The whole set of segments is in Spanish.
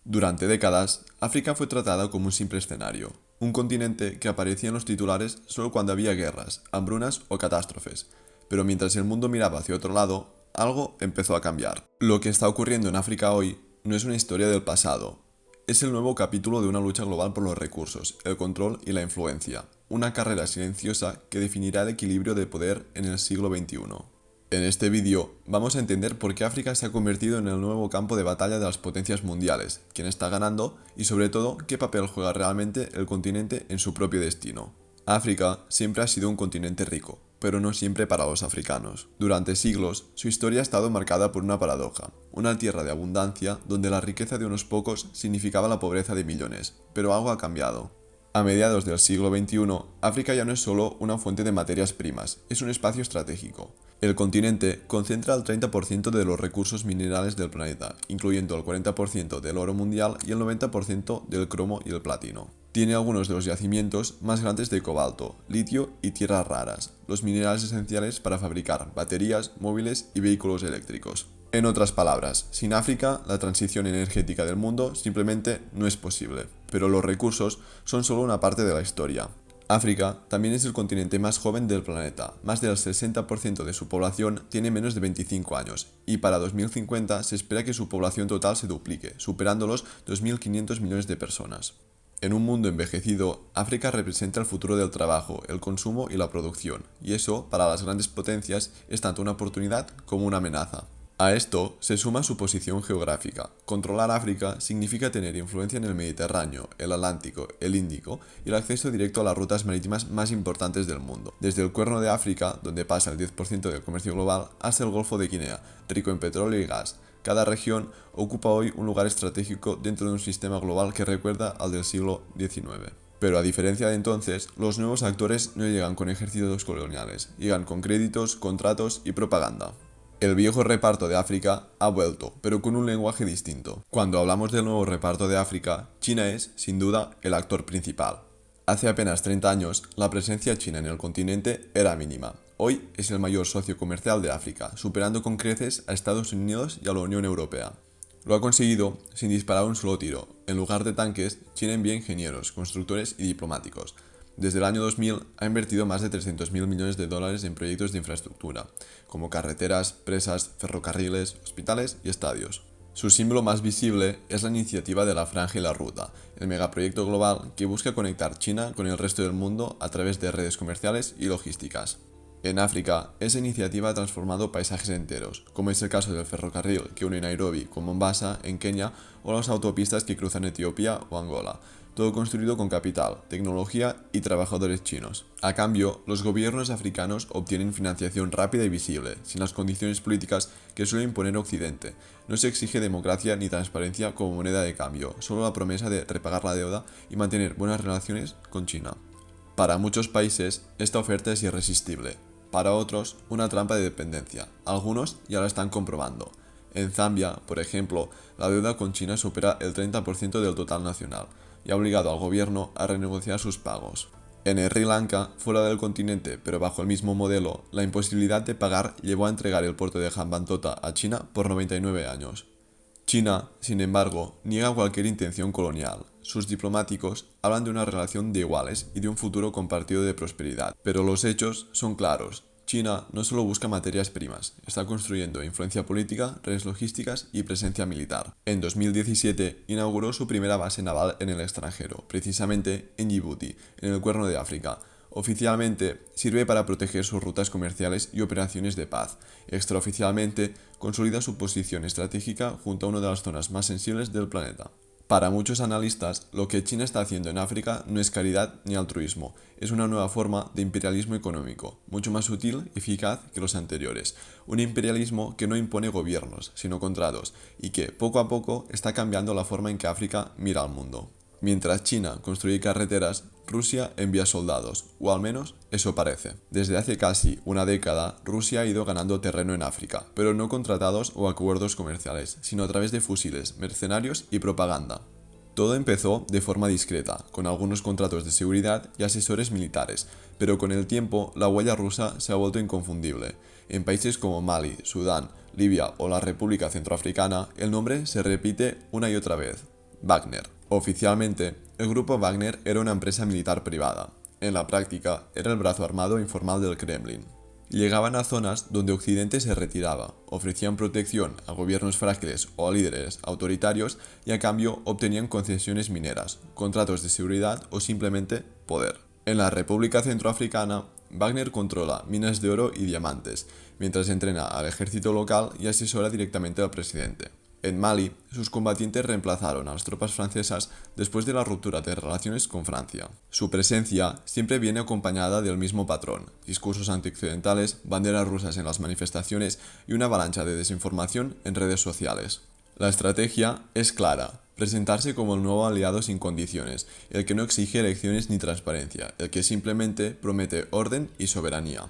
Durante décadas, África fue tratada como un simple escenario, un continente que aparecía en los titulares solo cuando había guerras, hambrunas o catástrofes. Pero mientras el mundo miraba hacia otro lado, algo empezó a cambiar. Lo que está ocurriendo en África hoy no es una historia del pasado, es el nuevo capítulo de una lucha global por los recursos, el control y la influencia, una carrera silenciosa que definirá el equilibrio de poder en el siglo XXI. En este vídeo vamos a entender por qué África se ha convertido en el nuevo campo de batalla de las potencias mundiales, quién está ganando y sobre todo qué papel juega realmente el continente en su propio destino. África siempre ha sido un continente rico, pero no siempre para los africanos. Durante siglos, su historia ha estado marcada por una paradoja, una tierra de abundancia donde la riqueza de unos pocos significaba la pobreza de millones, pero algo ha cambiado. A mediados del siglo XXI, África ya no es solo una fuente de materias primas, es un espacio estratégico. El continente concentra el 30% de los recursos minerales del planeta, incluyendo el 40% del oro mundial y el 90% del cromo y el platino. Tiene algunos de los yacimientos más grandes de cobalto, litio y tierras raras, los minerales esenciales para fabricar baterías, móviles y vehículos eléctricos. En otras palabras, sin África, la transición energética del mundo simplemente no es posible. Pero los recursos son solo una parte de la historia. África también es el continente más joven del planeta. Más del 60% de su población tiene menos de 25 años, y para 2050 se espera que su población total se duplique, superando los 2.500 millones de personas. En un mundo envejecido, África representa el futuro del trabajo, el consumo y la producción, y eso, para las grandes potencias, es tanto una oportunidad como una amenaza. A esto se suma su posición geográfica. Controlar África significa tener influencia en el Mediterráneo, el Atlántico, el Índico y el acceso directo a las rutas marítimas más importantes del mundo. Desde el Cuerno de África, donde pasa el 10% del comercio global, hasta el Golfo de Guinea, rico en petróleo y gas. Cada región ocupa hoy un lugar estratégico dentro de un sistema global que recuerda al del siglo XIX. Pero a diferencia de entonces, los nuevos actores no llegan con ejércitos coloniales, llegan con créditos, contratos y propaganda. El viejo reparto de África ha vuelto, pero con un lenguaje distinto. Cuando hablamos del nuevo reparto de África, China es, sin duda, el actor principal. Hace apenas 30 años, la presencia china en el continente era mínima. Hoy es el mayor socio comercial de África, superando con creces a Estados Unidos y a la Unión Europea. Lo ha conseguido sin disparar un solo tiro. En lugar de tanques, China envía ingenieros, constructores y diplomáticos. Desde el año 2000 ha invertido más de 300.000 millones de dólares en proyectos de infraestructura, como carreteras, presas, ferrocarriles, hospitales y estadios. Su símbolo más visible es la iniciativa de la Franja y la Ruta, el megaproyecto global que busca conectar China con el resto del mundo a través de redes comerciales y logísticas. En África, esa iniciativa ha transformado paisajes enteros, como es el caso del ferrocarril que une Nairobi con Mombasa, en Kenia, o las autopistas que cruzan Etiopía o Angola, todo construido con capital, tecnología y trabajadores chinos. A cambio, los gobiernos africanos obtienen financiación rápida y visible, sin las condiciones políticas que suele imponer Occidente. No se exige democracia ni transparencia como moneda de cambio, solo la promesa de repagar la deuda y mantener buenas relaciones con China. Para muchos países, esta oferta es irresistible. Para otros, una trampa de dependencia. Algunos ya la están comprobando. En Zambia, por ejemplo, la deuda con China supera el 30% del total nacional y ha obligado al gobierno a renegociar sus pagos. En Sri Lanka, fuera del continente, pero bajo el mismo modelo, la imposibilidad de pagar llevó a entregar el puerto de Hambantota a China por 99 años. China, sin embargo, niega cualquier intención colonial. Sus diplomáticos hablan de una relación de iguales y de un futuro compartido de prosperidad, pero los hechos son claros. China no solo busca materias primas, está construyendo influencia política, redes logísticas y presencia militar. En 2017 inauguró su primera base naval en el extranjero, precisamente en Djibouti, en el Cuerno de África. Oficialmente sirve para proteger sus rutas comerciales y operaciones de paz. Extraoficialmente consolida su posición estratégica junto a una de las zonas más sensibles del planeta. Para muchos analistas, lo que China está haciendo en África no es caridad ni altruismo, es una nueva forma de imperialismo económico, mucho más sutil y eficaz que los anteriores. Un imperialismo que no impone gobiernos, sino contratos, y que, poco a poco, está cambiando la forma en que África mira al mundo. Mientras China construye carreteras, Rusia envía soldados, o al menos eso parece. Desde hace casi una década, Rusia ha ido ganando terreno en África, pero no con tratados o acuerdos comerciales, sino a través de fusiles, mercenarios y propaganda. Todo empezó de forma discreta, con algunos contratos de seguridad y asesores militares, pero con el tiempo la huella rusa se ha vuelto inconfundible. En países como Mali, Sudán, Libia o la República Centroafricana, el nombre se repite una y otra vez. Wagner. Oficialmente, el grupo Wagner era una empresa militar privada. En la práctica, era el brazo armado informal del Kremlin. Llegaban a zonas donde Occidente se retiraba, ofrecían protección a gobiernos frágiles o a líderes autoritarios y a cambio obtenían concesiones mineras, contratos de seguridad o simplemente poder. En la República Centroafricana, Wagner controla minas de oro y diamantes, mientras entrena al ejército local y asesora directamente al presidente. En Mali, sus combatientes reemplazaron a las tropas francesas después de la ruptura de relaciones con Francia. Su presencia siempre viene acompañada del mismo patrón: discursos antioccidentales, banderas rusas en las manifestaciones y una avalancha de desinformación en redes sociales. La estrategia es clara: presentarse como el nuevo aliado sin condiciones, el que no exige elecciones ni transparencia, el que simplemente promete orden y soberanía.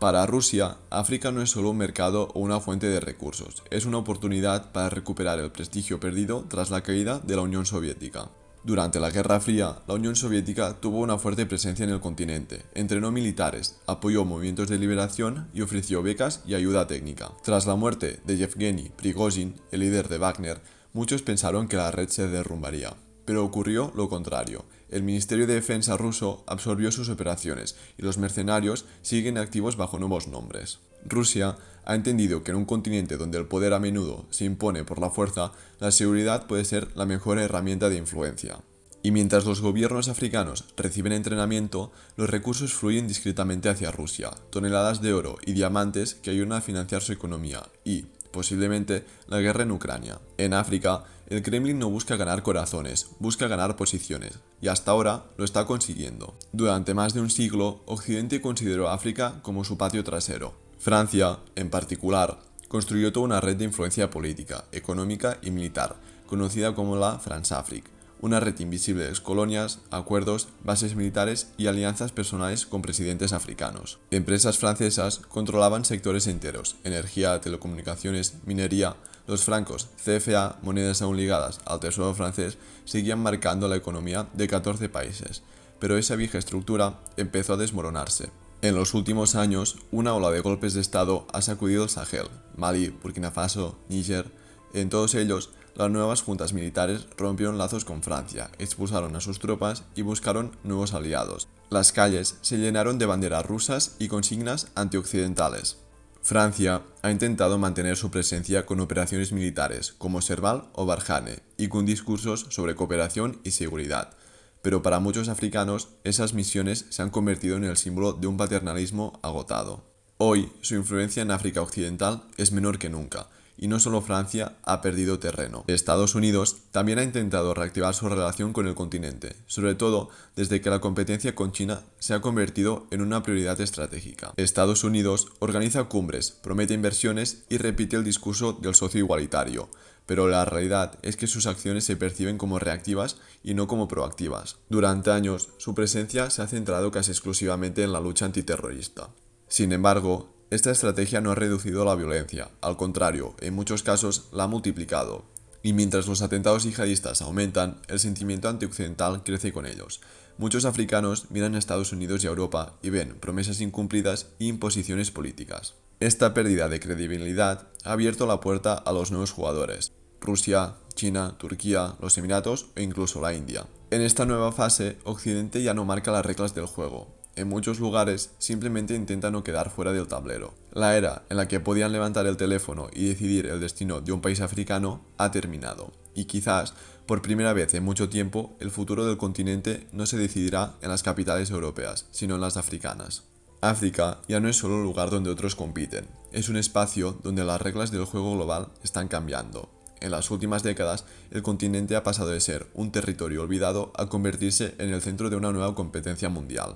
Para Rusia, África no es solo un mercado o una fuente de recursos, es una oportunidad para recuperar el prestigio perdido tras la caída de la Unión Soviética. Durante la Guerra Fría, la Unión Soviética tuvo una fuerte presencia en el continente, entrenó militares, apoyó movimientos de liberación y ofreció becas y ayuda técnica. Tras la muerte de Yevgeny Prigozhin, el líder de Wagner, muchos pensaron que la red se derrumbaría. Pero ocurrió lo contrario. El Ministerio de Defensa ruso absorbió sus operaciones y los mercenarios siguen activos bajo nuevos nombres. Rusia ha entendido que en un continente donde el poder a menudo se impone por la fuerza, la seguridad puede ser la mejor herramienta de influencia. Y mientras los gobiernos africanos reciben entrenamiento, los recursos fluyen discretamente hacia Rusia, toneladas de oro y diamantes que ayudan a financiar su economía y, posiblemente, la guerra en Ucrania. En África, el Kremlin no busca ganar corazones, busca ganar posiciones, y hasta ahora lo está consiguiendo. Durante más de un siglo, Occidente consideró a África como su patio trasero. Francia, en particular, construyó toda una red de influencia política, económica y militar, conocida como la France-Afrique, una red invisible de excolonias, acuerdos, bases militares y alianzas personales con presidentes africanos. Empresas francesas controlaban sectores enteros: energía, telecomunicaciones, minería. Los francos, CFA, monedas aún ligadas al tesoro francés, seguían marcando la economía de 14 países, pero esa vieja estructura empezó a desmoronarse. En los últimos años, una ola de golpes de Estado ha sacudido el Sahel: Mali, Burkina Faso, Níger. En todos ellos, las nuevas juntas militares rompieron lazos con Francia, expulsaron a sus tropas y buscaron nuevos aliados. Las calles se llenaron de banderas rusas y consignas antioccidentales. Francia ha intentado mantener su presencia con operaciones militares como Serval o Barkhane y con discursos sobre cooperación y seguridad. Pero para muchos africanos, esas misiones se han convertido en el símbolo de un paternalismo agotado. Hoy, su influencia en África Occidental es menor que nunca, y no solo Francia ha perdido terreno. Estados Unidos también ha intentado reactivar su relación con el continente, sobre todo desde que la competencia con China se ha convertido en una prioridad estratégica. Estados Unidos organiza cumbres, promete inversiones y repite el discurso del socio igualitario, pero la realidad es que sus acciones se perciben como reactivas y no como proactivas. Durante años, su presencia se ha centrado casi exclusivamente en la lucha antiterrorista. Sin embargo, esta estrategia no ha reducido la violencia, al contrario, en muchos casos la ha multiplicado. Y mientras los atentados yihadistas aumentan, el sentimiento antioccidental crece con ellos. Muchos africanos miran a Estados Unidos y a Europa y ven promesas incumplidas e imposiciones políticas. Esta pérdida de credibilidad ha abierto la puerta a los nuevos jugadores: Rusia, China, Turquía, los Emiratos e incluso la India. En esta nueva fase, Occidente ya no marca las reglas del juego. En muchos lugares simplemente intenta no quedar fuera del tablero. La era en la que podían levantar el teléfono y decidir el destino de un país africano ha terminado. Y quizás, por primera vez en mucho tiempo, el futuro del continente no se decidirá en las capitales europeas, sino en las africanas. África ya no es solo un lugar donde otros compiten, es un espacio donde las reglas del juego global están cambiando. En las últimas décadas, el continente ha pasado de ser un territorio olvidado a convertirse en el centro de una nueva competencia mundial.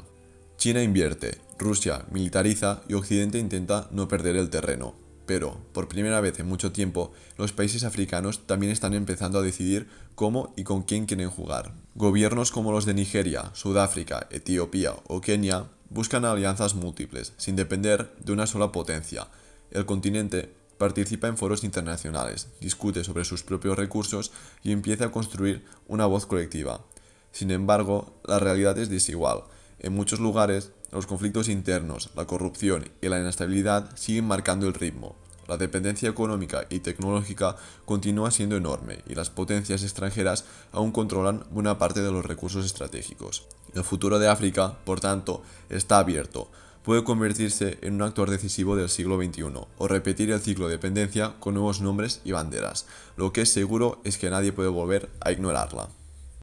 China invierte, Rusia militariza y Occidente intenta no perder el terreno. Pero, por primera vez en mucho tiempo, los países africanos también están empezando a decidir cómo y con quién quieren jugar. Gobiernos como los de Nigeria, Sudáfrica, Etiopía o Kenia buscan alianzas múltiples, sin depender de una sola potencia. El continente participa en foros internacionales, discute sobre sus propios recursos y empieza a construir una voz colectiva. Sin embargo, la realidad es desigual. En muchos lugares, los conflictos internos, la corrupción y la inestabilidad siguen marcando el ritmo. la dependencia económica y tecnológica continúa siendo enorme y las potencias extranjeras aún controlan buena parte de los recursos estratégicos. El futuro de África, por tanto, está abierto. Puede convertirse en un actor decisivo del siglo XXI o repetir el ciclo de dependencia con nuevos nombres y banderas. Lo que es seguro es que nadie puede volver a ignorarla.